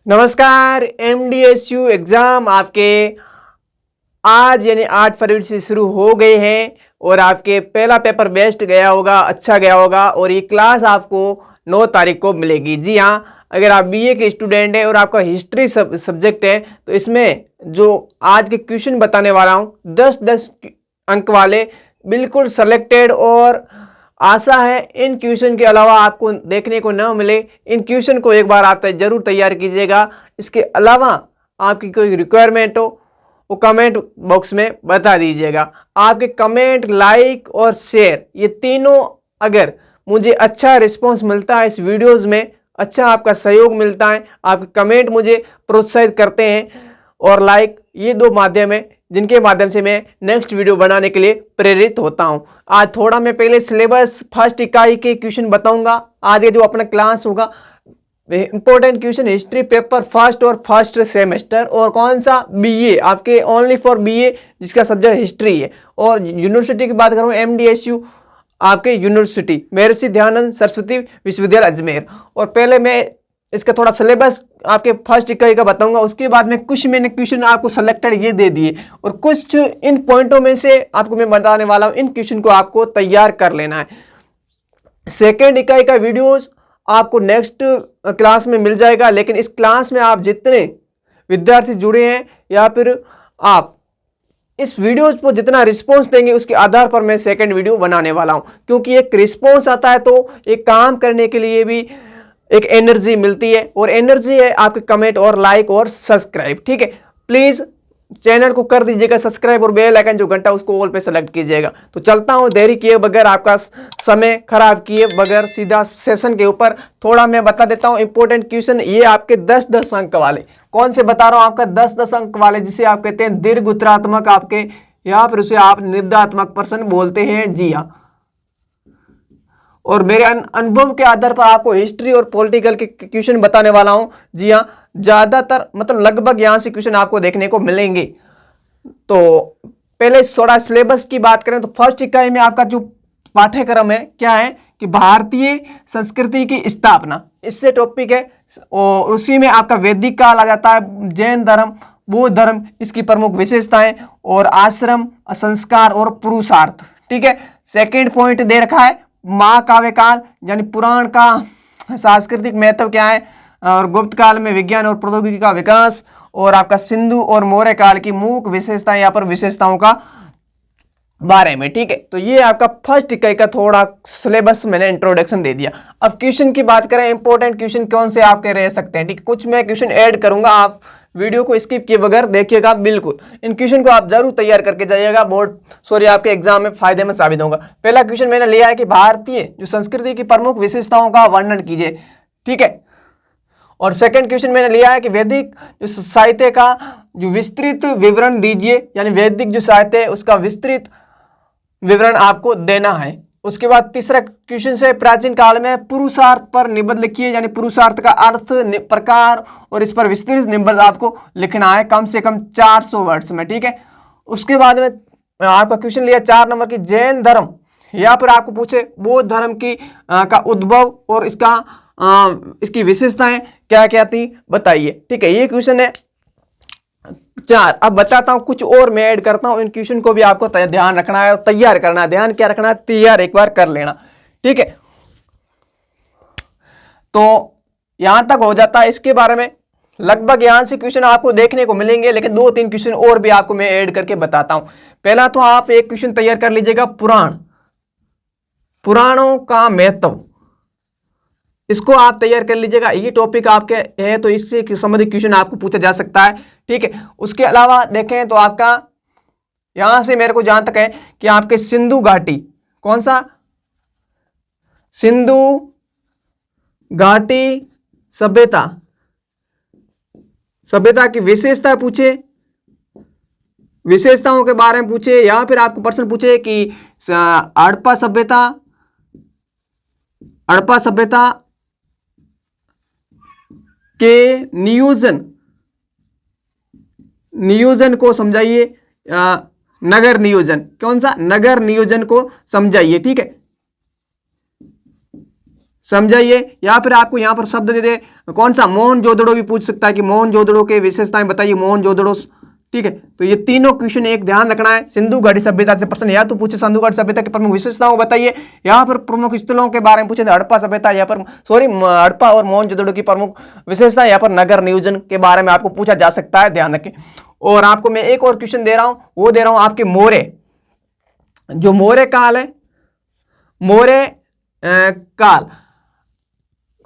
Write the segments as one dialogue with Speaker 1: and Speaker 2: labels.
Speaker 1: नमस्कार। MDSU exam आपके आज यानी 8 फरवरी से शुरू हो गए हैं और आपके पहला पेपर बेस्ट गया होगा, अच्छा गया होगा और ये क्लास आपको 9 तारीख को मिलेगी। जी हाँ, अगर आप BA के स्टूडेंट हैं और आपका हिस्ट्री सब्जेक्ट है तो इसमें जो आज के क्वेश्चन बताने वाला हूँ 10-10 अंक वाले बिल्कुल सेलेक्टेड और आशा है इन क्वेश्चन के अलावा आपको देखने को न मिले। इन क्वेश्चन को एक बार आप जरूर तैयार कीजिएगा। इसके अलावा आपकी कोई रिक्वायरमेंट हो वो कमेंट बॉक्स में बता दीजिएगा। आपके कमेंट, लाइक और शेयर ये तीनों अगर मुझे अच्छा रिस्पांस मिलता है, इस वीडियोस में अच्छा आपका सहयोग मिलता है, आपके कमेंट मुझे प्रोत्साहित करते हैं और लाइक, ये दो माध्यम है जिनके माध्यम से मैं नेक्स्ट वीडियो बनाने के लिए प्रेरित होता हूं। आज थोड़ा मैं पहले सिलेबस फर्स्ट इकाई के क्वेश्चन बताऊंगा। आज ये जो अपना क्लास होगा important question history paper first और फर्स्ट सेमेस्टर और कौन सा BA आपके ओनली फॉर BA जिसका सब्जेक्ट हिस्ट्री है। और यूनिवर्सिटी की बात करूं MDSU आपके यूनिवर्सिटी महर्षि दयानंद सरस्वती विश्वविद्यालय अजमेर। और पहले मैं इसका थोड़ा सिलेबस आपके फर्स्ट इकाई का बताऊंगा, उसके बाद में कुछ मैंने क्वेश्चन आपको सेलेक्टेड ये दे दिए और कुछ इन पॉइंटों में से आपको मैं बताने वाला हूं। इन क्वेश्चन को आपको तैयार कर लेना है। सेकेंड इकाई का वीडियोस आपको नेक्स्ट क्लास में मिल जाएगा, लेकिन इस क्लास में आप जितने विद्यार्थी जुड़े हैं या फिर आप इस वीडियो को जितना रिस्पॉन्स देंगे उसके आधार पर मैं सेकंड वीडियो बनाने वाला हूं, क्योंकि एक रिस्पॉन्स आता है तो एक काम करने के लिए भी एक एनर्जी मिलती है और एनर्जी है आपके कमेंट और लाइक और सब्सक्राइब। ठीक है, प्लीज चैनल को कर दीजिएगा सब्सक्राइब और बेल आइकन जो घंटा उसको ऑल पे सेलेक्ट कीजिएगा। तो चलता हूं देरी किए बगैर, आपका समय खराब किए बगैर सीधा सेशन के ऊपर। थोड़ा मैं बता देता हूं इंपॉर्टेंट क्वेश्चन ये आपके 10-10 अंक वाले। कौन से बता रहा हूं? आपका 10-10 अंक वाले जिसे आप कहते हैं दीर्घ उत्तरात्मक आपके, या फिर उसे आप निबंधात्मक प्रश्न बोलते हैं। जी हाँ, और मेरे अनुभव के आधार पर आपको हिस्ट्री और पॉलिटिकल के क्वेश्चन बताने वाला हूं। जी हाँ, ज्यादातर मतलब लगभग यहां से क्वेश्चन आपको देखने को मिलेंगे। तो पहले थोड़ा सिलेबस की बात करें तो फर्स्ट इकाई में आपका जो पाठ्यक्रम है क्या है कि भारतीय संस्कृति की स्थापना, इससे टॉपिक है। और उसी में आपका वैदिक काल आ जाता है, जैन धर्म, बौद्ध धर्म, इसकी प्रमुख विशेषताएं और आश्रम, संस्कार और पुरुषार्थ। ठीक है, सेकेंड पॉइंट दे रखा है महाकाव्य काल यानी पुराण का सांस्कृतिक महत्व क्या है, और गुप्त काल में विज्ञान और प्रौद्योगिकी का विकास, और आपका सिंधु और मौर्य काल की मुख्य विशेषताएं, यहाँ पर विशेषताओं का बारे में। ठीक है, तो ये आपका फर्स्ट इकाई का थोड़ा सिलेबस मैंने इंट्रोडक्शन दे दिया। अब क्वेश्चन की बात करें, इंपॉर्टेंट क्वेश्चन कौन से आपके रह सकते हैं। ठीक, कुछ मैं क्वेश्चन ऐड करूंगा, आप वीडियो को स्किप किए बगैर देखिएगा। बिल्कुल इन क्वेश्चन को आप जरूर तैयार करके जाइएगा, आपके एग्जाम में फायदे में साबित होगा। पहला क्वेश्चन मैंने लिया है कि भारतीय जो संस्कृति की प्रमुख विशेषताओं का वर्णन कीजिए। ठीक है, और सेकंड क्वेश्चन मैंने लिया है कि वैदिक जो साहित्य का जो विस्तृत विवरण दीजिए, यानी वैदिक जो साहित्य है उसका विस्तृत विवरण आपको देना है। उसके बाद तीसरा क्वेश्चन से प्राचीन काल में पुरुषार्थ पर निबंध लिखिए, यानी पुरुषार्थ का अर्थ, प्रकार और इस पर विस्तृत निबंध आपको लिखना है कम से कम 400 वर्ड्स में। ठीक है, उसके बाद में आपका क्वेश्चन लिया 4 नंबर की जैन धर्म, या फिर आपको पूछे बौद्ध धर्म की का उद्भव और इसकी विशेषताएं क्या क्या थी बताइए। ठीक है, ये क्वेश्चन है 4। अब बताता हूं कुछ और मैं ऐड करता हूं। इन क्वेश्चन को भी आपको ध्यान रखना है और तैयार करना है। ध्यान क्या रखना है, तैयार एक बार कर लेना। ठीक है, तो यहां तक हो जाता है। इसके बारे में लगभग यहां से क्वेश्चन आपको देखने को मिलेंगे, लेकिन 2-3 क्वेश्चन और भी आपको मैं ऐड करके बताता हूं। पहला तो आप एक क्वेश्चन तैयार कर लीजिएगा, पुराणों का महत्व, इसको आप तैयार कर लीजिएगा। ये टॉपिक आपके है तो इससे संबंधित क्वेश्चन आपको पूछा जा सकता है। ठीक है, उसके अलावा देखें तो आपका यहां से मेरे को जहां तक है कि आपके सिंधु घाटी, कौन सा, सिंधु घाटी सभ्यता की विशेषता पूछे, विशेषताओं के बारे में पूछे, या फिर आपको प्रश्न पूछे कि हड़प्पा सभ्यता के नियोजन को समझाइए, नगर नियोजन, कौन सा, नगर नियोजन को समझाइए। ठीक है, समझाइए। या फिर आपको यहाँ पर शब्द दे दे कौन सा, मोहनजोदड़ो भी पूछ सकता है कि मोहनजोदड़ो के विशेषताएं बताइए, मोहनजोदड़ो। ठीक है, तो ये तीनों क्वेश्चन एक ध्यान रखना है। सिंधु घाटी सभ्यता से प्रश्न या तो पूछे सिंधु घाटी सभ्यता की प्रमुख विशेषताओं बताइए, या फिर प्रमुख स्थलों के बारे में पूछे हड़प्पा सभ्यता, या फिर हड़प्पा और मोहनजोदड़ो की प्रमुख विशेषता, या फिर नगर नियोजन के बारे में आपको पूछा जा सकता है, ध्यान रखें। और आपको मैं एक और क्वेश्चन दे रहा हूं, वो दे रहा हूं आपके मौर्य, जो मौर्य काल है, मौर्य काल,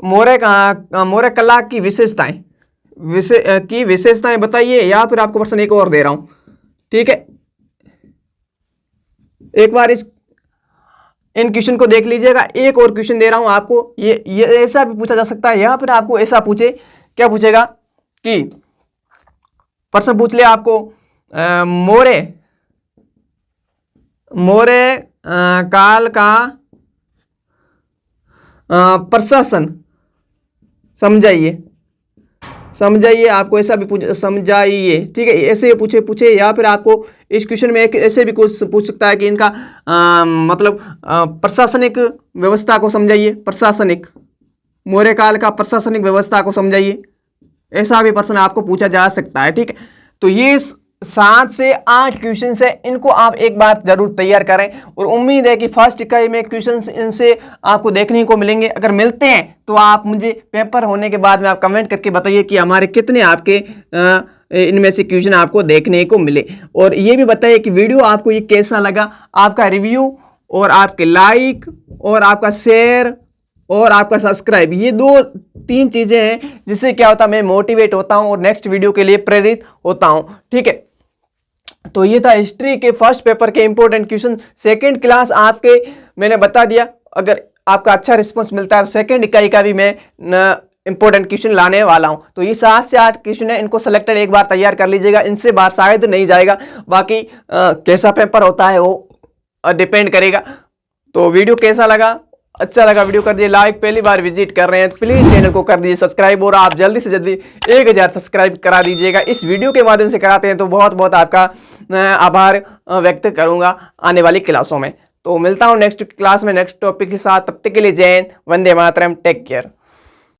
Speaker 1: मौर्य कला की विशेषताएं बताइए। या फिर आपको प्रश्न एक और दे रहा हूं, ठीक है, एक बार इन क्वेश्चन को देख लीजिएगा। एक और क्वेश्चन दे रहा हूं आपको, ये ऐसा भी पूछा जा सकता है, या फिर आपको ऐसा पूछे, क्या पूछेगा कि प्रश्न पूछ ले आपको मौर्य काल का प्रशासन समझाइए, आपको ऐसा भी समझाइए। ठीक है, ऐसे पूछे। या फिर आपको इस क्वेश्चन में एक ऐसे भी कुछ पूछ सकता है कि इनका मतलब प्रशासनिक व्यवस्था को समझाइए, मौर्य काल का प्रशासनिक व्यवस्था को समझाइए, ऐसा भी प्रश्न आपको पूछा जा सकता है। ठीक है, तो ये 7 से 8 क्वेश्चन है, इनको आप एक बार जरूर तैयार करें, और उम्मीद है कि फर्स्ट इकाई में क्वेश्चन इनसे आपको देखने को मिलेंगे। अगर मिलते हैं तो आप मुझे पेपर होने के बाद में आप कमेंट करके बताइए कि हमारे कितने आपके इनमें से क्वेश्चन आपको देखने को मिले, और ये भी बताइए कि वीडियो आपको ये कैसा लगा। आपका रिव्यू और आपके लाइक और आपका शेयर और आपका सब्सक्राइब, ये 2-3 चीजें हैं जिससे क्या होता है, मैं मोटिवेट होता हूं और नेक्स्ट वीडियो के लिए प्रेरित होता हूं। ठीक है, तो ये था हिस्ट्री के फर्स्ट पेपर के इंपॉर्टेंट क्वेश्चन। सेकंड क्लास आपके मैंने बता दिया, अगर आपका अच्छा रिस्पांस मिलता है तो सेकंड इकाई का भी मैं इंपॉर्टेंट क्वेश्चन लाने वाला हूं। तो ये 7 से 8 क्वेश्चन है, इनको सेलेक्टेड एक बार तैयार कर लीजिएगा, इनसे बाहर शायद नहीं जाएगा, बाकी कैसा पेपर होता है वो डिपेंड करेगा। तो वीडियो कैसा लगा, अच्छा लगा वीडियो कर दिए लाइक, पहली बार विजिट कर रहे हैं प्लीज चैनल को कर दीजिए सब्सक्राइब, और आप जल्दी से जल्दी 1000 सब्सक्राइब करा दीजिएगा। इस वीडियो के माध्यम से कराते हैं तो बहुत बहुत आपका आभार व्यक्त करूंगा आने वाली क्लासों में। तो मिलता हूं नेक्स्ट क्लास में नेक्स्ट टॉपिक के साथ, तब तक के लिए जय हिंद, वंदे मातरम, टेक केयर।